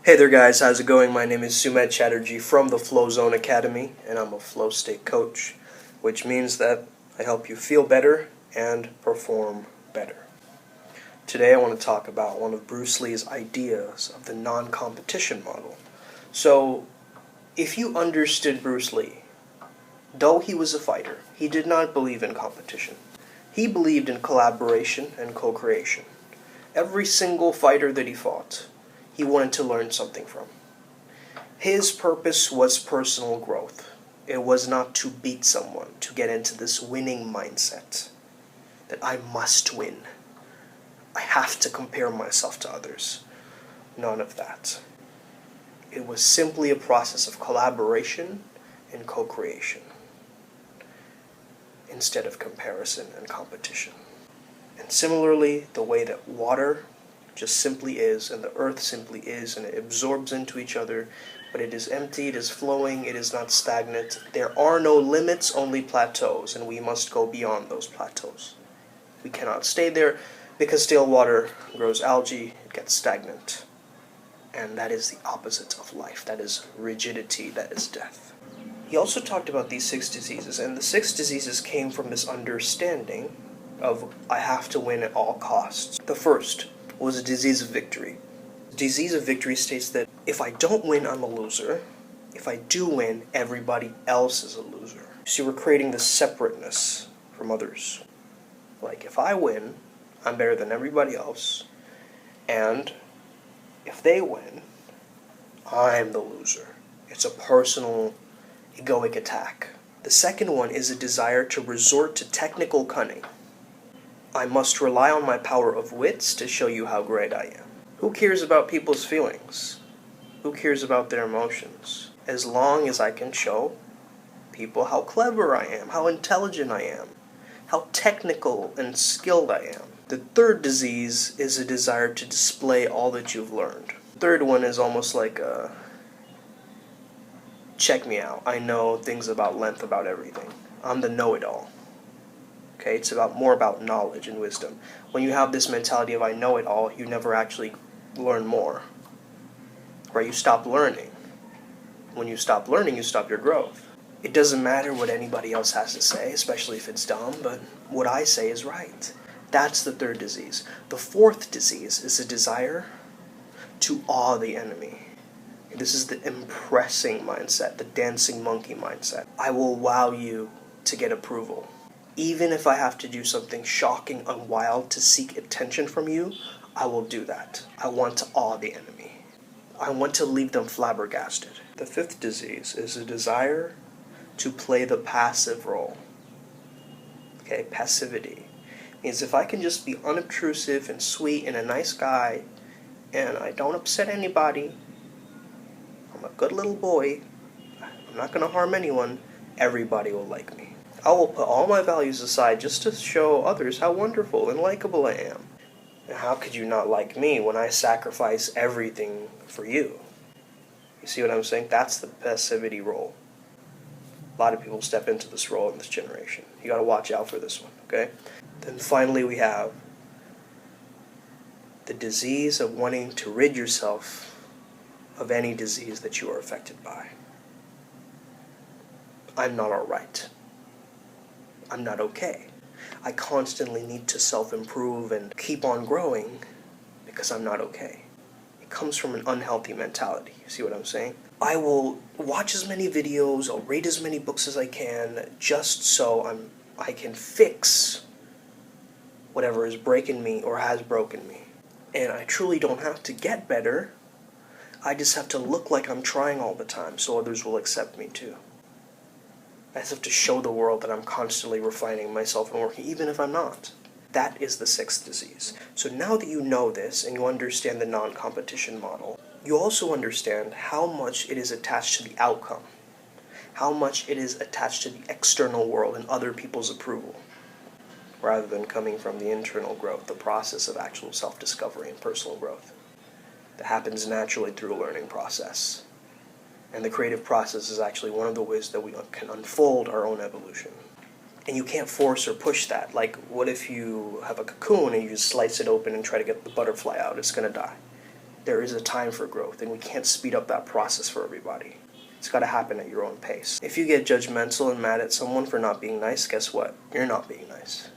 Hey there guys, how's it going? My name is Sumit Chatterjee from the Flow Zone Academy, and I'm a flow state coach, which means that I help you feel better and perform better. Today I want to talk about one of Bruce Lee's ideas of the non-competition model. So, if you understood Bruce Lee, though he was a fighter, he did not believe in competition. He believed in collaboration and co-creation. Every single fighter that he fought, he wanted to learn something from. His purpose was personal growth. It was not to beat someone, to get into this winning mindset that I must win. I have to compare myself to others. None of that. It was simply a process of collaboration and co-creation instead of comparison and competition. And similarly, the way that water just simply is, and the earth simply is, and it absorbs into each other, but it is empty, it is flowing, it is not stagnant. There are no limits, only plateaus, and we must go beyond those plateaus. We cannot stay there, because stale water grows algae, it gets stagnant. And that is the opposite of life. That is rigidity, that is death. He also talked about these 6 diseases, and the 6 diseases came from this understanding of I have to win at all costs. The first was a disease of victory. The disease of victory states that if I don't win, I'm a loser. If I do win, everybody else is a loser. So we're creating this separateness from others. Like, if I win, I'm better than everybody else. And if they win, I'm the loser. It's a personal, egoic attack. The second one is a desire to resort to technical cunning. I must rely on my power of wits to show you how great I am. Who cares about people's feelings? Who cares about their emotions? As long as I can show people how clever I am, how intelligent I am, how technical and skilled I am. The third disease is a desire to display all that you've learned. The third one is almost like a check me out. I know things about length, about everything. I'm the know-it-all. Okay, it's more about knowledge and wisdom. When you have this mentality of I know it all, you never actually learn more. Right? You stop learning. When you stop learning, you stop your growth. It doesn't matter what anybody else has to say, especially if it's dumb, but what I say is right. That's the third disease. The fourth disease is a desire to awe the enemy. This is the impressing mindset, the dancing monkey mindset. I will wow you to get approval. Even if I have to do something shocking and wild to seek attention from you, I will do that. I want to awe the enemy. I want to leave them flabbergasted. The fifth disease is a desire to play the passive role. Okay, passivity means if I can just be unobtrusive and sweet and a nice guy, and I don't upset anybody, I'm a good little boy, I'm not going to harm anyone, everybody will like me. I will put all my values aside just to show others how wonderful and likable I am. And how could you not like me when I sacrifice everything for you? You see what I'm saying? That's the passivity role. A lot of people step into this role in this generation. You got to watch out for this one, okay? Then finally we have the disease of wanting to rid yourself of any disease that you are affected by. I'm not all right. I'm not okay. I constantly need to self-improve and keep on growing because I'm not okay. It comes from an unhealthy mentality. You see what I'm saying? I will watch as many videos, I'll read as many books as I can just so I can fix whatever is breaking me or has broken me. And I truly don't have to get better. I just have to look like I'm trying all the time so others will accept me too. I just have to show the world that I'm constantly refining myself and working, even if I'm not. That is the sixth disease. So now that you know this and you understand the non-competition model, you also understand how much it is attached to the outcome, how much it is attached to the external world and other people's approval, rather than coming from the internal growth, the process of actual self-discovery and personal growth that happens naturally through a learning process. And the creative process is actually one of the ways that we can unfold our own evolution. And you can't force or push that. Like, what if you have a cocoon and you just slice it open and try to get the butterfly out? It's going to die. there is a time for growth, and we can't speed up that process for everybody. It's got to happen at your own pace. If you get judgmental and mad at someone for not being nice, guess what? You're not being nice.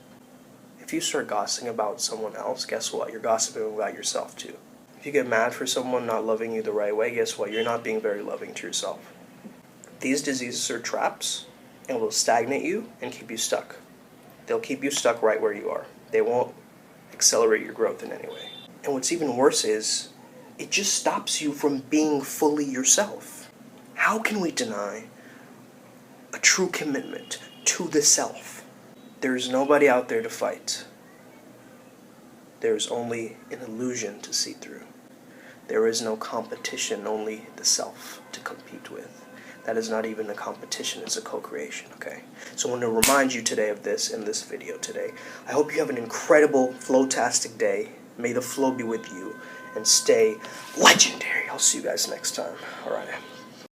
If you start gossiping about someone else, guess what? You're gossiping about yourself too. If you get mad for someone not loving you the right way, guess what? You're not being very loving to yourself. These diseases are traps and will stagnate you and keep you stuck. They'll keep you stuck right where you are. They won't accelerate your growth in any way. And what's even worse is, it just stops you from being fully yourself. How can we deny a true commitment to the self? There's nobody out there to fight. There's only an illusion to see through. There is no competition, only the self to compete with. That is not even a competition, it's a co-creation, okay? So I want to remind you today of this in this video today. I hope you have an incredible, flow-tastic day. May the flow be with you, and stay legendary. I'll see you guys next time. All right.